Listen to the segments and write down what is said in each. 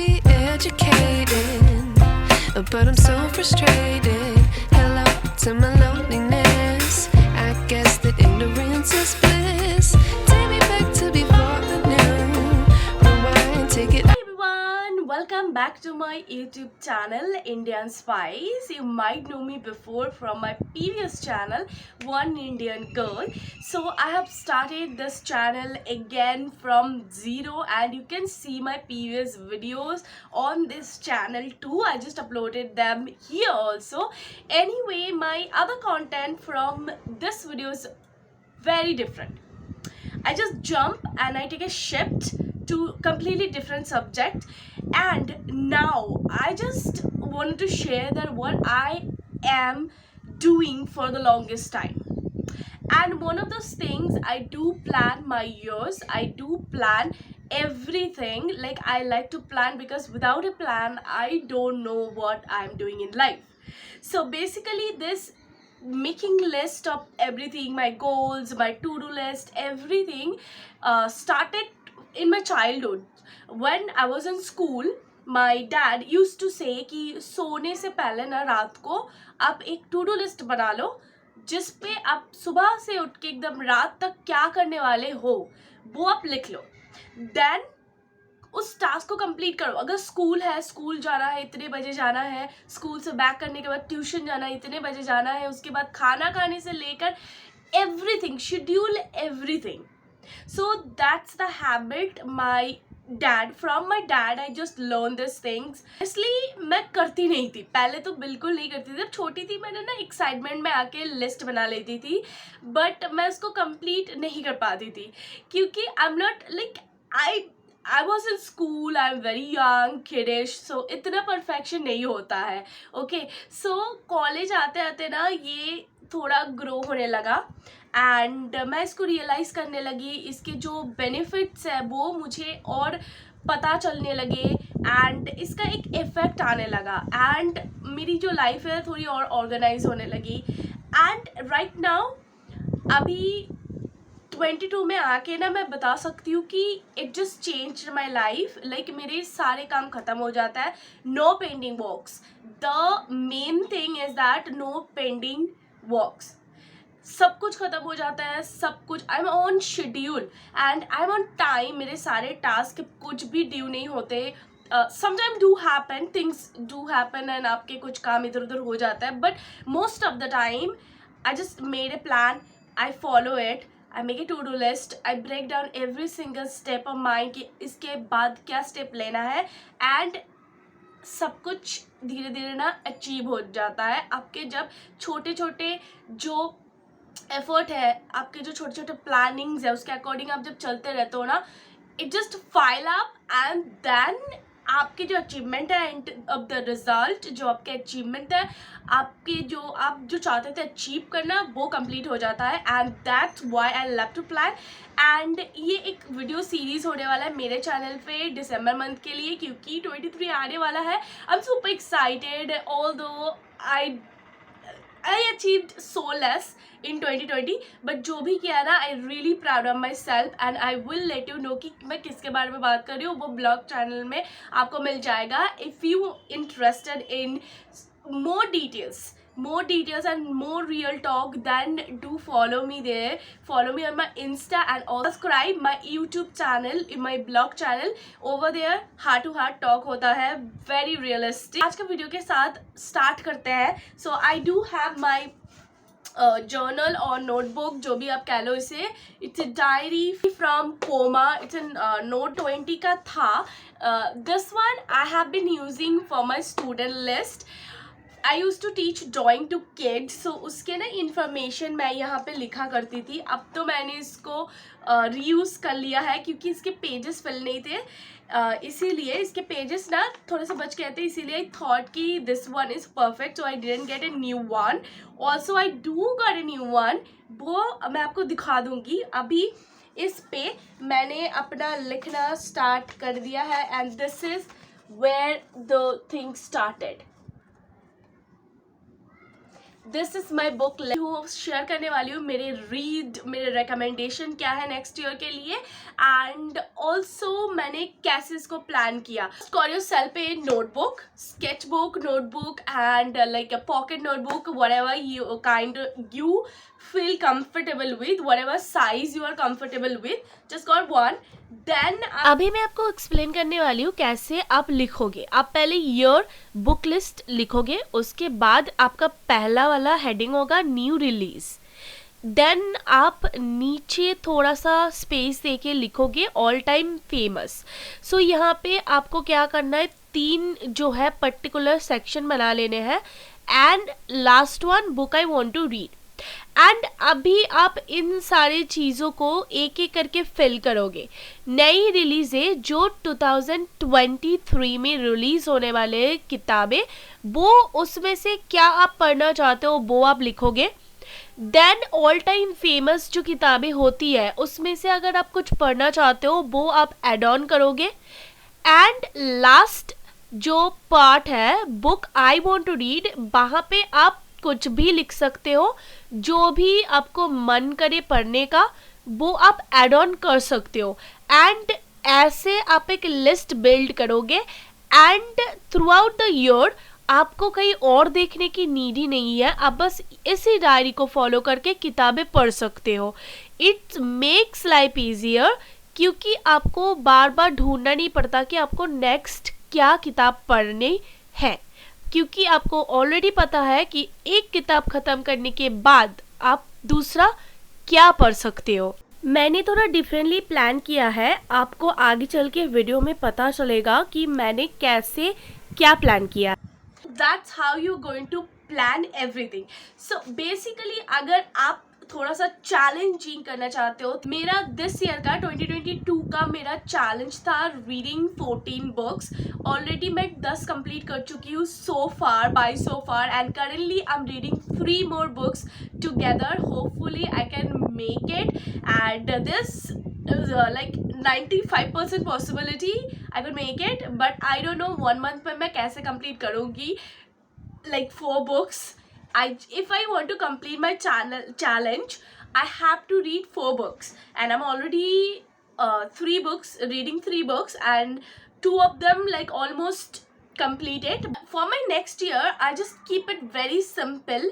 be educated, but I'm so frustrated. Hello to my loneliness. I guess that ignorance is bliss. Take me back to before I knew. Rewind, take it. Hi everyone, welcome back to my YouTube channel Indian Spice. You might know me before from my previous channel One Indian Girl. So I have started this channel again from zero, and you can see my previous videos on this channel too. I just uploaded them here also. Anyway, my other content from this video is very different. I just jump and I take a shift to completely different subject, and now I just wanted to share that what I am doing for the longest time. And one of those things, I do plan my years, I do plan everything. Like, I like to plan because without a plan I don't know what I'm doing in life. So basically this making list of everything, my goals, my to-do list, everything started in my childhood. When I was in school, my dad used to say कि सोने से पहले ना रात को आप एक to do list बना लो, जिस पे आप सुबह से उठ के एकदम रात तक क्या करने वाले हो वो आप लिख लो. देन उस टास्क को कंप्लीट करो. अगर स्कूल है, स्कूल जाना है, इतने बजे जाना है, स्कूल से बैक करने के बाद ट्यूशन जाना है, इतने बजे जाना है, उसके बाद खाना खाने से लेकर everything, schedule everything. So that's the habit my dad, from my dad I just learn this things. इसलिए मैं करती नहीं थी पहले, तो बिल्कुल नहीं करती थी. जब छोटी थी मैंने ना एक्साइटमेंट में आके लिस्ट बना लेती थी, बट मैं उसको कंप्लीट नहीं कर पाती थी क्योंकि I am not like I was in school, I'm very young, kiddish, so इतना परफेक्शन नहीं होता है. ओके, सो कॉलेज आते आते ना ये थोड़ा ग्रो होने लगा, एंड मैं इसको रियलाइज़ करने लगी. इसके जो बेनिफिट्स है वो मुझे और पता चलने लगे, एंड इसका एक इफ़ेक्ट आने लगा, एंड मेरी जो लाइफ है थोड़ी और ऑर्गेनाइज होने लगी. एंड राइट नाउ अभी 22 में आके ना मैं बता सकती हूँ कि it just change my life. Like मेरे सारे काम ख़त्म हो जाता है. No pending works. The main thing is that no pending works. सब कुछ ख़त्म हो जाता है, सब कुछ. I am on schedule and I am on time. मेरे सारे टास्क कुछ भी ड्यू नहीं होते. Sometime do happen, things do happen and आपके कुछ काम इधर उधर हो जाता है, but most of the time I just made a plan, I follow it, I make a to-do list, I break down every single step of mine कि इसके बाद क्या स्टेप लेना है, एंड सब कुछ धीरे धीरे ना अचीव हो जाता है. आपके जब छोटे छोटे जो एफर्ट है, आपके जो छोटे छोटे प्लानिंग्स है, उसके अकॉर्डिंग आप जब चलते रहते हो ना, it just file up, and then आपके जो अचीवमेंट है, एंड ऑफ द रिजल्ट, जो आपके अचीवमेंट है, आपके जो आप जो चाहते थे अचीव करना, वो कंप्लीट हो जाता है. And that's why I love to plan. And ये एक वीडियो सीरीज होने वाला है मेरे चैनल पे दिसंबर मंथ के लिए, क्योंकि 23 आने वाला है. I am super excited, although I achieved so less in 2020, but जो भी किया ना, I really proud of myself, and I will let you know कि मैं किसके बारे में बात कर रही हूँ. वो ब्लॉग चैनल में आपको मिल जाएगा. If you interested in more details and more real talk, then do follow me there. Follow me on my Insta and also subscribe my YouTube channel, my blog channel. Over there heart to heart talk होता है, very realistic. आज का video के साथ start करते हैं. So I do have my journal or notebook, जो भी आप कह लो इसे. It's a diary from Coma. It's a note 20 का था. This one I have been using for my student list. I used to teach drawing to kids, so उसके ना information मैं यहाँ पे लिखा करती थी. अब तो मैंने इसको रीयूज़ कर लिया है क्योंकि इसके पेजेस फिल नहीं थे, इसीलिए इसके पेजेस ना थोड़े से बच गए थे. इसीलिए आई थॉट कि this one is perfect, so I didn't get a new one. Also I do got a new one, वो मैं आपको दिखा दूँगी. अभी इस पे मैंने अपना लिखना स्टार्ट कर दिया है, and this is where the thing started. This is my book हूँ शेयर करने वाली हूँ मेरे रिकमेंडेशन क्या है नेक्स्ट ईयर के लिए, एंड ऑल्सो मैंने कैसे इसको प्लान किया. Score your self A notebook, sketch book, notebook and like a pocket notebook, whatever you feel comfortable with, whatever size you are comfortable with, just got one. Then अभी मैं आपको explain करने वाली हूँ कैसे आप लिखोगे. आप पहले ईयर बुक लिस्ट लिखोगे, उसके बाद आपका पहला वाला हेडिंग होगा न्यू रिलीज. देन आप नीचे थोड़ा सा स्पेस देके लिखोगे ऑल टाइम फेमस. सो यहाँ पे आपको क्या करना है, 3 जो है पर्टिकुलर सेक्शन बना लेने हैं. And last one, book I want to read. And अभी आप इन सारी चीज़ों को एक एक करके फिल करोगे. नई रिलीज है जो 2023 में रिलीज होने वाले किताबें, वो उसमें से क्या आप पढ़ना चाहते हो वो आप लिखोगे. देन ऑल टाइम फेमस जो किताबें होती है उसमें से अगर आप कुछ पढ़ना चाहते हो वो आप एड ऑन करोगे. एंड लास्ट जो पार्ट है book I want to read, वहाँ पे आप कुछ भी लिख सकते हो, जो भी आपको मन करे पढ़ने का वो आप एड ऑन कर सकते हो. एंड ऐसे आप एक लिस्ट बिल्ड करोगे. And through out the year आपको कहीं और देखने की नीड ही नहीं है, आप बस इसी डायरी को फॉलो करके किताबें पढ़ सकते हो. इट मेक्स लाइफ ईजियर, क्योंकि आपको बार बार ढूंढना नहीं पड़ता कि आपको नेक्स्ट क्या किताब पढ़नी है, क्योंकि आपको ऑलरेडी पता है कि एक किताब ख़त्म करने के बाद आप दूसरा क्या पढ़ सकते हो. मैंने थोड़ा डिफरेंटली प्लान किया है, आपको आगे चल के वीडियो में पता चलेगा कि मैंने कैसे क्या प्लान किया. That's how you going to plan everything. So basically अगर आप थोड़ा सा चैलेंजिंग करना चाहते हो, मेरा दिस ईयर का 2022 का मेरा चैलेंज था रीडिंग 14 बुक्स. ऑलरेडी मैं 10 कंप्लीट कर चुकी हूँ so far, and currently I am reading 3 more books together. Hopefully I can make it, and this is like 95% possibility I could make it, but I don't know 1 month में मैं कैसे complete करूँगी like 4 books. If I want to complete my challenge, I have to read 4 books, and I'm already 3 books, and 2 of them like almost completed. For my next year, I just keep it very simple.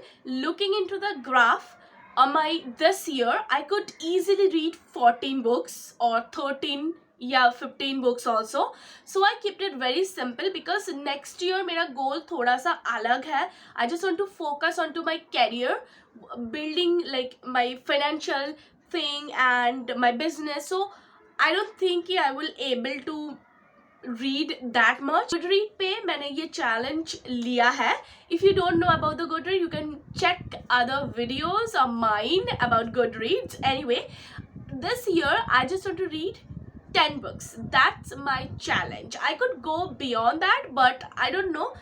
Looking into the graph on my this year, I could easily read 14 books or 13 या 15 books also. So I kept it very simple because next year मेरा goal थोड़ा सा अलग है. I just want to focus onto my career, building like my financial thing and my business. So I don't think कि I will able to read that much. Goodread पे मैंने ये challenge लिया है. If you don't know about the Goodread, you can check other videos of mine about Goodreads. Anyway, this year I just want to read 10 books. That's my challenge. I could go beyond that, but I don't know.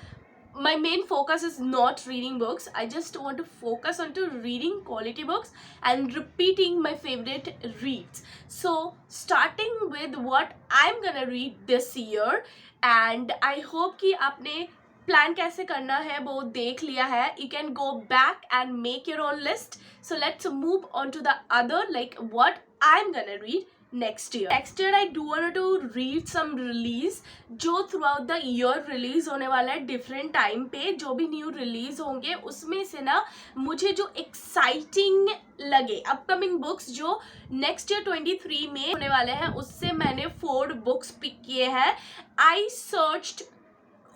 My main focus is not reading books. I just want to focus on to reading quality books and repeating my favorite reads. So starting with what I'm gonna read this year, and I hope कि आपने plan कैसे करना है वो देख लिया है. You can go back and make your own list. So let's move on to the other, like what I'm gonna read next year. I do want to read some release जो throughout the year release होने वाला है different time पे. जो भी new release होंगे उसमें से ना मुझे जो exciting लगे upcoming books जो next year 23 में होने वाले हैं, उससे मैंने 4 books pick किए हैं. I searched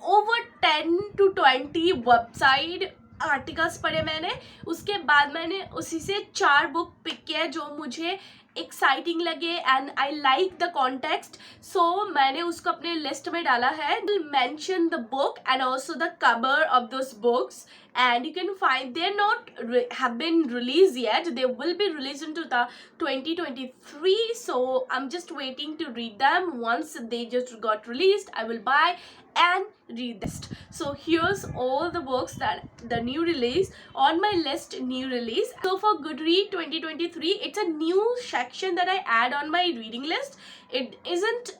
over 10 to 20 website articles पढ़े मैंने. उसके बाद मैंने उसी से 4 बुक पिक किए जो मुझे एक्साइटिंग लगे and I like the context. So मैंने उसको अपने लिस्ट में डाला है. Mention the book and also the cover of those books, and you can find they're not have been released yet. They will be released into the 2023, so I'm just waiting to read them. Once they just got released, I will buy and read this. So here's all the books that the new release on my list. New release. So for Goodread 2023, it's a new section that I add on my reading list. It isn't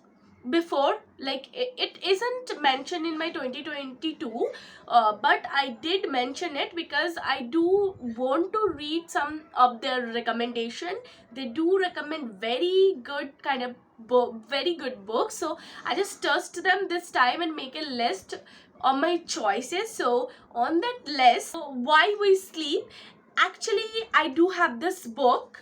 before, like it isn't mentioned in my 2022, but I did mention it because I do want to read some of their recommendation. They do recommend very good kind of book, very good books, so I just trust them this time and make a list of my choices. So on that list, Why We Sleep, actually I do have this book.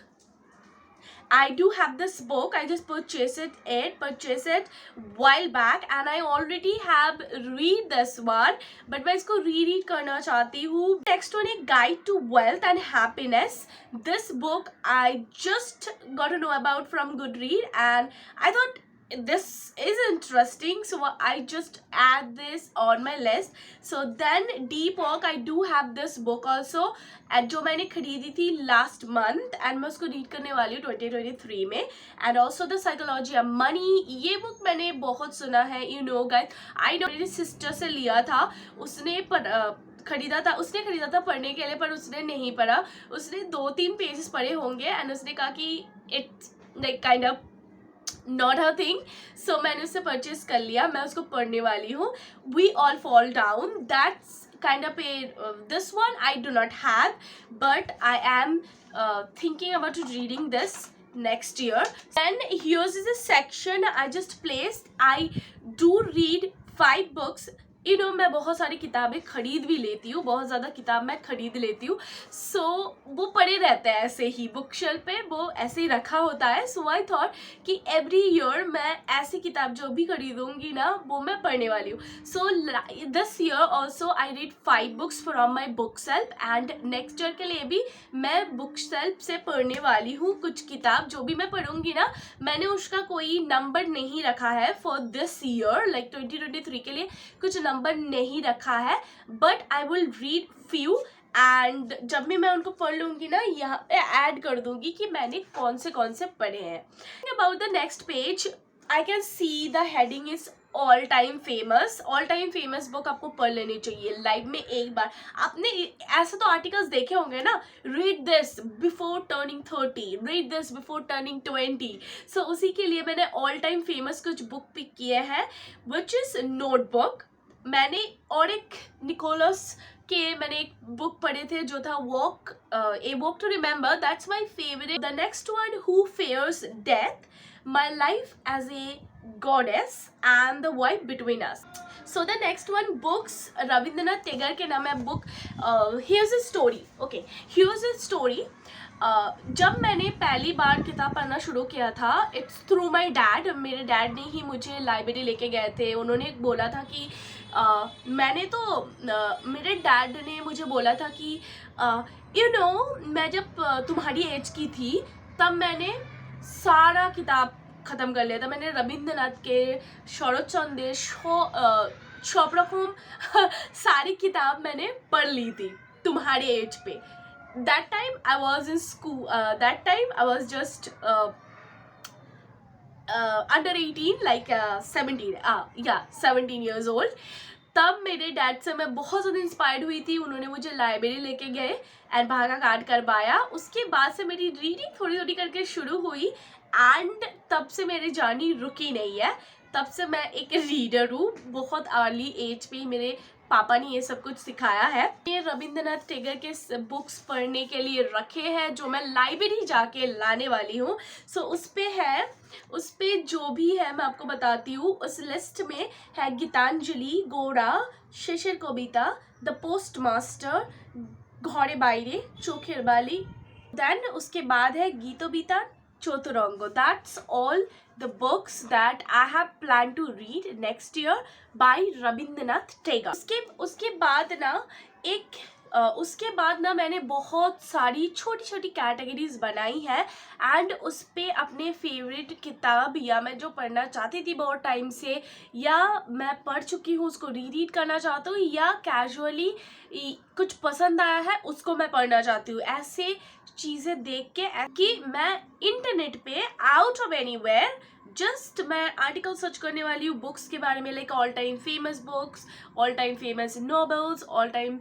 I just purchased it while back, and I already have read this one, but मैं इसको read करना चाहती हूँ. Next one is Guide to Wealth and Happiness. This book I just got to know about from Goodread, and I thought this is interesting, so I just add this on my list. So then Deep Work, I do have this book also, जो मैंने खरीदी थी last month, and मैं उसको read करने वाली हूँ 2023 में. And also the psychology of money, ये बुक मैंने बहुत सुना है. You know guys, I know, मेरी सिस्टर से लिया था, उसने खरीदा था पढ़ने के लिए, पर उसने नहीं पढ़ा. उसने 2-3 पेजेस पढ़े होंगे एंड उसने कहा कि it's like kind of not her thing. So मैंने उससे परचेज कर लिया, मैं उसको पढ़ने वाली हूँ. We all fall down, that's kind of this one I do not have, but I am thinking about reading this next year. And here's the section I just placed. I do read 5 books. You know, मैं बहुत सारी किताबें खरीद भी लेती हूँ, बहुत ज़्यादा किताब मैं खरीद लेती हूँ. सो वो पड़े रहते हैं ऐसे ही बुक शेल्फ पे, वो ऐसे ही रखा होता है. सो आई थॉट कि एवरी ईयर मैं ऐसी किताब जो भी खरीदूँगी ना, वो मैं पढ़ने वाली हूँ. So this year also I read 5 books from my book shelf, and next year के लिए भी मैं बुक सेल्फ से पढ़ने वाली हूँ कुछ किताब. जो भी मैं पढ़ूँगी ना, मैंने उसका कोई नंबर नहीं रखा है फॉर दिस ईयर, लाइक 2023 के लिए कुछ नंबर नहीं रखा है, but I will read few, and जब भी मैं उनको पढ़ लूँगी ना, यहाँ पे ऐड कर दूँगी कि मैंने कौन से पढ़े हैं. About the next page, I can see the heading is all time famous book आपको पढ़ लेनी चाहिए लाइफ में एक बार. आपने ऐसे तो आर्टिकल्स देखे होंगे ना, read this before turning 30, read this before turning 20. सो उसी के लिए मैंने ऑल टाइम फेमस कुछ बुक पिक किए हैं, विच इज़ नोटबुक. मैंने और एक निकोलस के मैंने एक बुक पढ़े थे जो था a walk to remember, that's my favourite. The next one, who fears death, my life as a goddess and the wife between us. So the next one, books Rabindranath Tagore के नाम है book. Here's a story. Okay, here's a story. जब मैंने पहली बार किताब पढ़ना शुरू किया था, इट्स थ्रू माई डैड. मेरे डैड ने ही मुझे लाइब्रेरी लेके गए थे. उन्होंने बोला था कि मेरे डैड ने मुझे बोला था कि यू नो, मैं जब तुम्हारी एज की थी तब मैंने सारा किताब ख़त्म कर लिया था. मैंने रविंद्रनाथ के, शरतचंद्र, सब रकम सारी किताब मैंने पढ़ ली थी तुम्हारे एज पे. That time I was in school. That time I was just under 18, like 17. 17 years old. तब मेरे डैड से मैं बहुत ज़्यादा इंस्पायर्ड हुई थी. उन्होंने मुझे लाइब्रेरी लेके गए एंड भागा कार्ड करवाया. उसके बाद से मेरी रीडिंग थोड़ी थोड़ी करके शुरू हुई, एंड तब से मेरी जर्नी रुकी नहीं है. तब से मैं एक रीडर हूँ. बहुत अर्ली एज पे मेरे पापा ने ये सब कुछ सिखाया है. ये रविंद्रनाथ टैगोर के बुक्स पढ़ने के लिए रखे हैं जो मैं लाइब्रेरी जाके लाने वाली हूँ. सो उस पे जो भी है मैं आपको बताती हूँ. उस लिस्ट में है गीतांजलि, गोरा, शिशिर कविता, द पोस्ट मास्टर, घोड़े बाइरे, चोखेर बाली. देन उसके बाद है गीतोबितान, चतुरंग. That's all the books that I have planned to read next year by Rabindranath Tagore. उसके बाद ना मैंने बहुत सारी छोटी छोटी कैटेगरीज बनाई है, एंड उस पर अपने फेवरेट किताब, या मैं जो पढ़ना चाहती थी बहुत टाइम से, या मैं पढ़ चुकी हूँ उसको रीड करना चाहती हूँ, या कैजुअली कुछ पसंद आया है उसको मैं पढ़ना चाहती हूँ. ऐसे चीज़ें देख के कि मैं इंटरनेट पे आउट ऑफ एनीवेयर जस्ट मैं आर्टिकल सर्च करने वाली हूँ बुक्स के बारे में, like all time famous books, all time famous novels, all time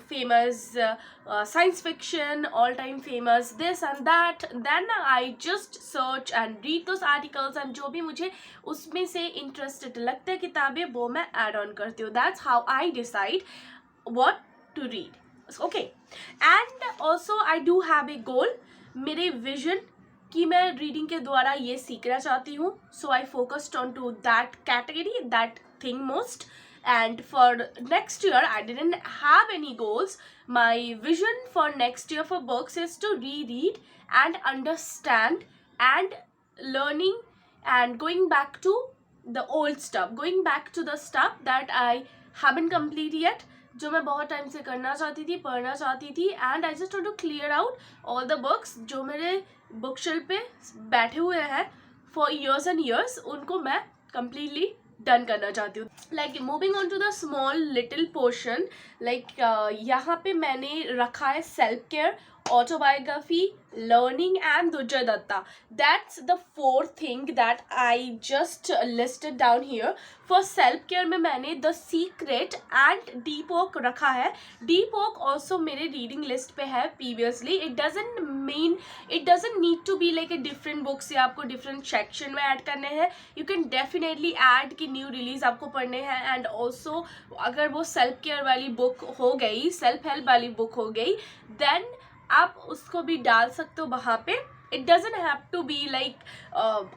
famous science fiction, all time famous this and that. Then I just search and read those articles, and जो भी मुझे उसमें से इंटरेस्टेड लगता है किताबें, वो मैं ऐड ऑन करती हूँ. That's how I decide what to read. Okay, and also I do have a goal, मेरे विजन कि मैं रीडिंग के द्वारा ये सीखना चाहती हूँ. So I focused on to that category, that thing most. And for next year I didn't have any goals. My vision for next year for books is to reread and understand and learning and going back to the old stuff, going back to the stuff that I haven't complete yet, जो मैं बहुत time से करना चाहती थी, पढ़ना चाहती थी. And I just want to clear out all the books जो मेरे बुक शेल्फ पे बैठे हुए हैं फॉर ईयर्स एंड ईयर्स, उनको मैं कम्प्लीटली डन करना चाहती हूँ. Like moving on to the small little portion, like यहाँ पे मैंने रखा है self care, autobiography, learning and Durjay Datta. That's the fourth thing that I just listed down here. For self care में मैंने The Secret and Deep Work रखा है. Deep Work also मेरे reading list पे है previously. It doesn't need to be like a different books या आपको different section में add करने हैं. You can definitely add कि new release आपको पढ़ने हैं. And also अगर वो self care वाली book हो गई, self help वाली book हो गई, then आप उसको भी डाल सकते हो वहाँ पे. It doesn't have to be like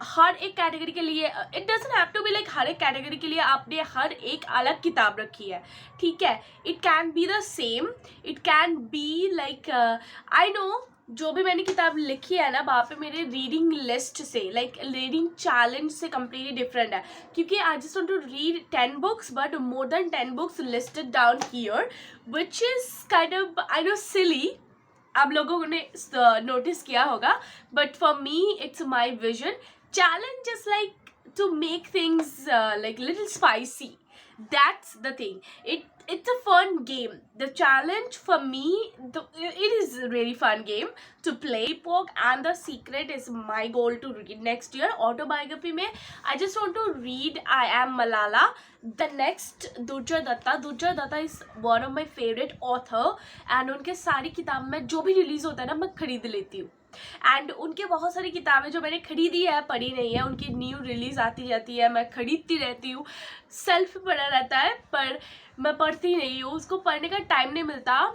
हर एक कैटेगरी के लिए, it doesn't have to be like हर एक कैटेगरी के लिए आपने हर एक अलग किताब रखी है, ठीक है. It can be the same, it can be like I know जो भी मैंने किताब लिखी है ना, वहाँ पे मेरे रीडिंग लिस्ट से लाइक रीडिंग चैलेंज से कम्प्लीटली डिफरेंट है, क्योंकि I just want to read 10 books but more than 10 books listed down here, which is kind of I know silly. आप लोगों ने नोटिस किया होगा, but for me it's my vision. Challenge is like to make things like little spicy. That's the thing. It's a fun game. The challenge for me, it is a really fun game to play. Epoch and The Secret is my goal to read next year. Autobiography में I just want to read I Am Malala. The next Durjay Datta. Durjay Datta is one of my favorite author, and उनके सारी किताब में जो भी release होता है ना, मैं खरीद लेती हूँ. एंड उनके बहुत सारी किताबें जो मैंने खरीदी है, पढ़ी नहीं है, उनकी न्यू रिलीज आती जाती है, मैं खरीदती रहती हूँ. सेल्फ पढ़ा रहता है पर मैं पढ़ती नहीं हूँ, उसको पढ़ने का टाइम नहीं मिलता.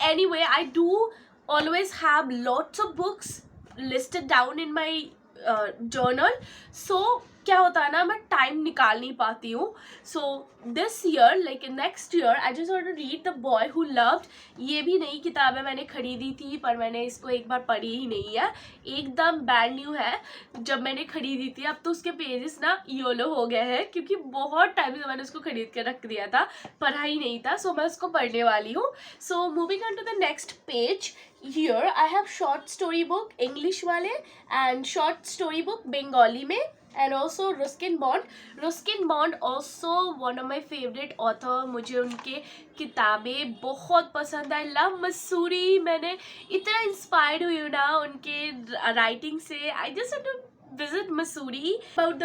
Anyway I do always have lots of books listed down in my journal. So क्या होता है ना, मैं टाइम निकाल नहीं पाती हूँ. So this year like next year I just want to read the boy who loved. ये भी नई किताब है, मैंने खरीदी थी पर मैंने इसको एक बार पढ़ी ही नहीं है, एकदम ब्रांड न्यू है. जब मैंने खरीदी थी, अब तो उसके पेजेस ना येलो हो गए हैं, क्योंकि बहुत टाइम से मैंने उसको खरीद के रख दिया था, पढ़ा ही नहीं था. सो मैं उसको पढ़ने वाली हूँ. So moving on to the next page, here I have short story book English वाले and short story book Bengali में, and also Ruskin Bond. Ruskin Bond also one of my favorite author. मुझे उनके किताबें बहुत पसंद है. Love Mussoorie, मैंने इतना इंस्पायर्ड हुई हूँ ना उनके राइटिंग से. I just want to visit Missouri. About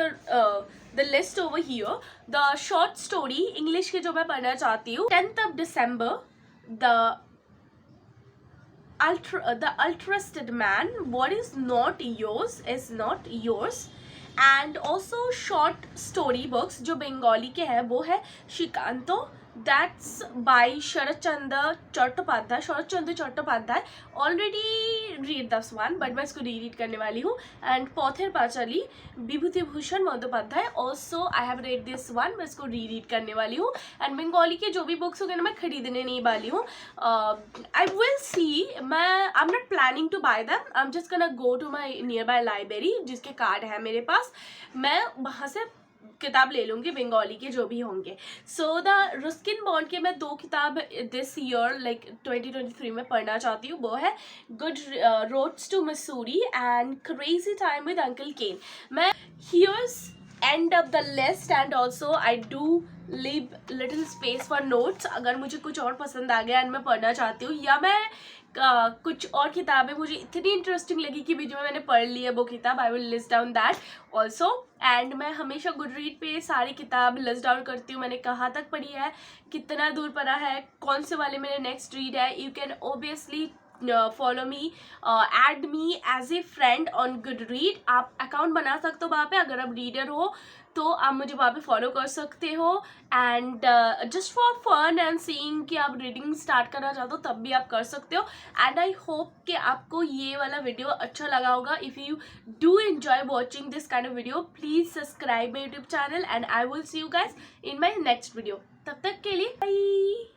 the list over here, the short story English के जो मैं पढ़ना चाहती हूँ, 10th of December, the altruistic man, what is not yours is not yours. And also short story books जो बंगाली के हैं, वो है श्रीकांतो. That's by Sharad Chandra Chattopadhyay. Already read this one, but मैं इसको रीड करने वाली हूँ. And पौथेर Panchali Vibhuti Bhushan Bandyopadhyay, also I have read this one, मैं इसको रीड करने वाली हूँ. And बंगाली के जो भी बुक्स हो गए ना, मैं खरीदने नहीं वाली हूँ. I will see. I'm not planning to buy them. I'm just gonna go to my nearby library जिसके कार्ड है मेरे पास, मैं वहाँ से किताब ले लूँगी बंगाली के जो भी होंगे. सो द रुस्किन बॉन्ड के मैं 2 किताब दिस ईयर लाइक 2023 में पढ़ना चाहती हूँ. वो है good roads to Mussoorie and crazy time with uncle Ken. मैं here's end of the list, and also I do leave little space for notes. अगर मुझे कुछ और पसंद आ गया एंड मैं पढ़ना चाहती हूँ, या मैं कुछ और किताबें मुझे इतनी इंटरेस्टिंग लगी कि बीच में मैंने पढ़ ली है वो किताब, I will list down that also. And मैं हमेशा गुडरीड पे सारी किताब लिस्ट डाउन करती हूँ, मैंने कहाँ तक पढ़ी है, कितना दूर पढ़ा है, कौन से वाले मेरे नेक्स्ट रीड है. You can obviously follow me, add me as a friend on Goodread. आप अकाउंट बना सकते हो वहाँ पे, अगर आप रीडर हो तो आप मुझे वहाँ पे फॉलो कर सकते हो. And just for fun and seeing कि आप रीडिंग स्टार्ट करना चाहते हो तब भी आप कर सकते हो. एंड आई होप कि आपको ये वाला वीडियो अच्छा लगा होगा. If you do enjoy watching this kind of video, please subscribe my YouTube channel and I will see you guys in my next video. तब तक के लिए बाय.